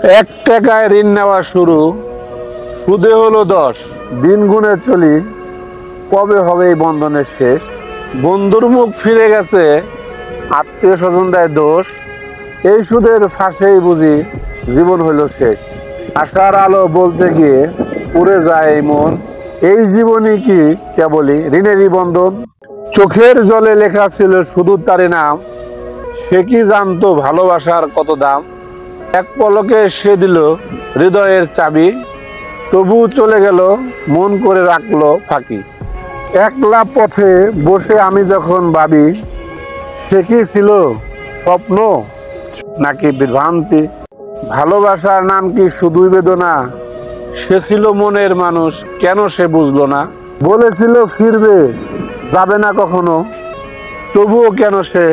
টাকায় ঋণ নেওয়া শুরু, সুদে হলো 10, দিন গুনে চলি, কবে হবে এই বন্ধনের শেষ? বন্ধুর মুখ ফিরে গেছে, আত্মীয় স্বজন দেয় দোষ, এই সুদের ফাঁসেই বুঝি জীবন হইল শেষ। আশার আলো বলতে গিয়ে পুড়ে যায় এই মন, এই জীবনই কি কেবলই ঋণেরই বন্ধন? চোখের জলে লেখা ছিল শুধু তারই নাম, সে কি জানতো ভালোবাসার কত দাম? এক পলকে সে দিল হৃদয়ের চাবি, তবু চলে গেল মন করে রাখলো ফাঁকি। একলা পথে বসে আমি যখন ভাবি, সে কি ছিল স্বপ্ন নাকি বিভ্রান্তি? ভালোবাসার নাম কি শুধুই বেদনা? সে ছিল মনের মানুষ, কেন সে বুঝলো না? বলেছিল ফিরবে, যাবে না কখনো, তবুও কেন সে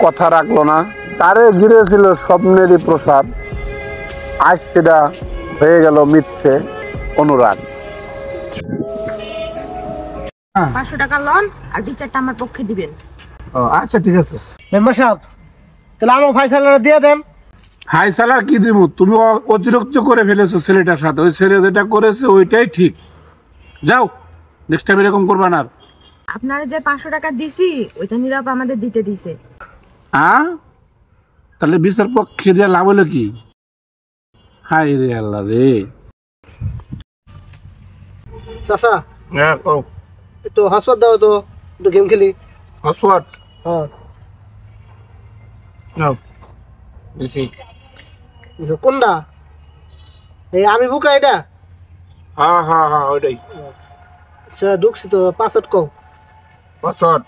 কথা রাখলো না? তারে ঘিরে ছিল স্বপ্নেরই প্রসাদ, আজ সেটা হয়ে গেল মিথ্যে অনুরাগ। 500 টাকা লোন আর টিচারটা আমার পক্ষে দিবেন। আচ্ছা ঠিক আছে মেম্বার সাহেব, তাহলে আমার ফাইসালাটা দিয়ে দেন। হাই সালার কি দিব? তুমি অতিরিক্ত করে ফেলেছো ছেলেটার সাথে। ওই ছেলে যেটা করেছে ওইটাই ঠিক। যাও, নেক্সট টাইম এরকম করবা না। আপনারা যে 500 টাকা দিছি ওইটা নীরব আমাদের দিতে দিছে। তাহলে বিচার পক্ষে দেওয়া লাভ হলো কি? হাই রে আল্লাহ রে। চাচা, হ্যাঁ কও। একটু হসপিটাল দাও তো, একটু গেম খেলি। হসপিটাল? হ্যাঁ নাও দিছি। কোনটা? এই আমি বুকা এটা? হ্যাঁ হ্যাঁ হ্যাঁ ওইটাই। আচ্ছা ঢুকছি তো, পাসওয়ার্ড কও। পাসওয়ার্ড?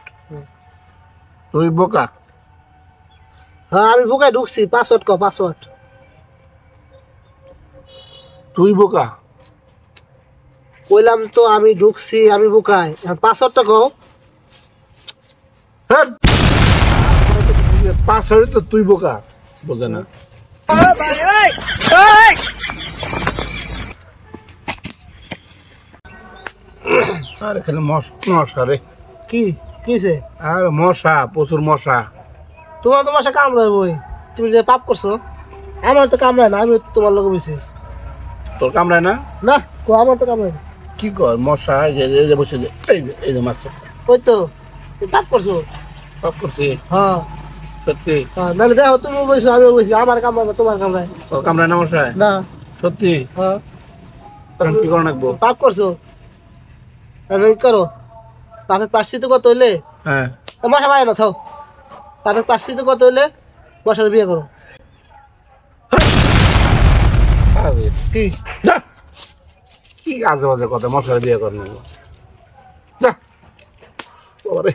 তুই বোকা? হ্যাঁ আমি বুকায় ঢুকছি, পাসওয়ার্ড কও, পাসওয়ার্ড। তুই বোকা? কইলাম তো আমি ঢুকছি, আমি বুকায়, পাসওয়ার্ডটা কও। পাসওয়ার্ড তো তুই বোকা, বোঝে না। আরে খালি মশা রে। কি কিছে? আর মশা, প্রচুর মশা। তোমার তো বাসা কামড়ায় বই, তুমি যে পাপ করছো। আমার তো কামড়ায় না, আমি তোমার লোক বেশি। তোর কামড়ায় না? না কো, আমার তো কামড়ায় না। কি কর? মশা এই যে বসে, এই যে মারছে। ওই তো পাপ করছো। সব করছি? হ্যাঁ সত্যি? হ্যাঁ, নাহলে দেখো তুমি বসছো, আমিও বসি, আমার কামড়ায় না, তোমার কামড়ায়। তোর কামড়ায় না মশায়? না। সত্যি? হ্যাঁ। তখন কি করে রাখবো? পাপ করছো, করো। পাপের পার্শ্বিত কত হইলে হ্যাঁ মশা মারে না, থাও। পাপের পার্শ্বিত কত হইলে বসার বিয়ে করো। কি কি আজে বাজে কথা, মশার বিয়ে করবো? যা বাবারে।